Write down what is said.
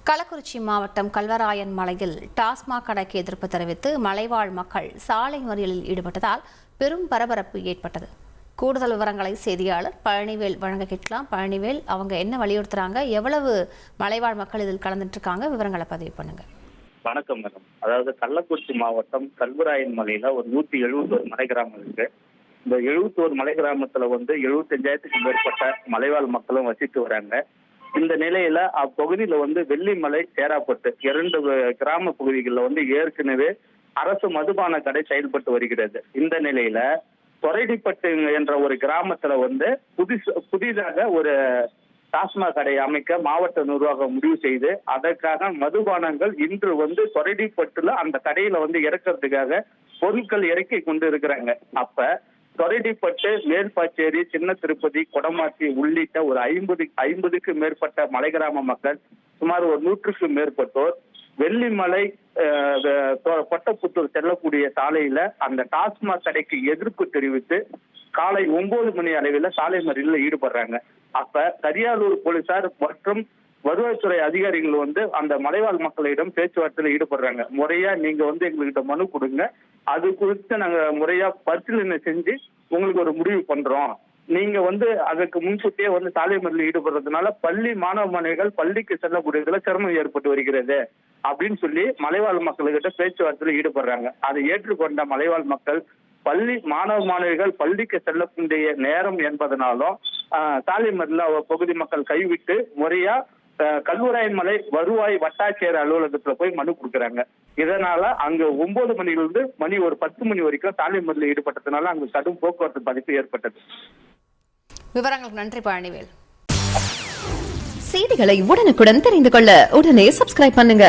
கள்ளக்குறிச்சி மாவட்டம் கல்வராயன் மலையில் டாஸ்மாக் கடைக்கு எதிர்ப்பு தெரிவித்து மலைவாழ் மக்கள் சாலை மறியலில் ஈடுபட்டதால் பெரும் பரபரப்பு ஏற்பட்டது. கூடுதல் விவரங்களை செய்தியாளர் பழனிவேல் வழங்க கேட்கலாம். பழனிவேல், அவங்க என்ன வலியுறுத்துறாங்க, எவ்வளவு மலைவாழ் மக்கள் இதில் கலந்துட்டு இருக்காங்க, விவரங்களை பதிவு பண்ணுங்க. வணக்கம் மேடம். அதாவது கள்ளக்குறிச்சி மாவட்டம் கல்வராயன் மலையில ஒரு 171 மலை கிராமம் இருக்கு. இந்த 71 மலை கிராமத்துல 75,000க்கும் மேற்பட்ட மலைவாழ் மக்களும் வசித்து வராங்க. இந்த நிலையில அப்பகுதியில வெள்ளிமலை, சேராப்பட்டு 2 கிராம பகுதிகளில் ஏற்கனவே அரசு மதுபான கடை செயல்பட்டு வருகிறது. இந்த நிலையில தொரைடிப்பட்டு என்ற ஒரு கிராமத்துல புதிதாக ஒரு டாஸ்மாக் கடை அமைக்க மாவட்ட நிர்வாகம் முடிவு செய்து அதற்காக மதுபானங்கள் இன்று தொரைடிப்பட்டுல அந்த கடையில இறக்கிறதுக்காக பொருட்கள் இறக்கி கொண்டு இருக்கிறாங்க. அப்ப தொரைடிப்பட்டு, மேல்பாச்சேரி, சின்ன திருப்பதி, கொடமாச்சி உள்ளிட்ட ஒரு 50க்கும் மேற்பட்ட மலை கிராம மக்கள், சுமார் ஒரு 100க்கும் மேற்பட்டோர் வெள்ளிமலை பட்டப்புத்தூர் செல்லக்கூடிய சாலையில அந்த டாஸ்மாக் கடைக்கு எதிர்ப்பு தெரிவித்து காலை 9 மணி அளவில் சாலை மறியலில் ஈடுபடுறாங்க. அப்ப கரியாலூர் போலீசார் மற்றும் வருவாய்த்துறை அதிகாரிகள் அந்த மலைவாழ் மக்களிடம் பேச்சுவார்த்தையில ஈடுபடுறாங்க. முறையா நீங்க எங்ககிட்ட மனு கொடுங்க, அது குறித்து நாங்க முறையா பரிசீலனை செஞ்சு உங்களுக்கு ஒரு முடிவு பண்றோம். நீங்க அதற்கு முன்கூட்டியே சாலை மறியலில் ஈடுபடுறதுனால பள்ளி மாணவ மாணவிகள் பள்ளிக்கு செல்லக்கூடியதுல சிரமம் ஏற்பட்டு வருகிறது அப்படின்னு சொல்லி மலைவாழ் மக்கள்கிட்ட பேச்சுவார்த்தையில ஈடுபடுறாங்க. அதை ஏற்றுக்கொண்ட மலைவாழ் மக்கள் பள்ளி மாணவ மாணவிகள் பள்ளிக்கு செல்லக்கூடிய நேரம் என்பதனாலும் சாலை மறியல பகுதி மக்கள் கைவிட்டு முறையா கல்வராயன் மலை வருவாய் வட்டாட்சியர் அலுவலகத்துல போய் மனு கொடுக்குறாங்க. இதனால அங்க 9 மணிலிருந்து மணி ஒரு 10 மணி வரைக்கும் சாலை மறியலில் ஈடுபட்டதுனால அங்கு கடும் போக்குவரத்து பாதிப்பு ஏற்பட்டது. விவரங்களுக்கு நன்றி பழனிவேல். செய்திகளை உடனுக்குடன் தெரிந்து கொள்ள உடனே சப்ஸ்கிரைப் பண்ணுங்க.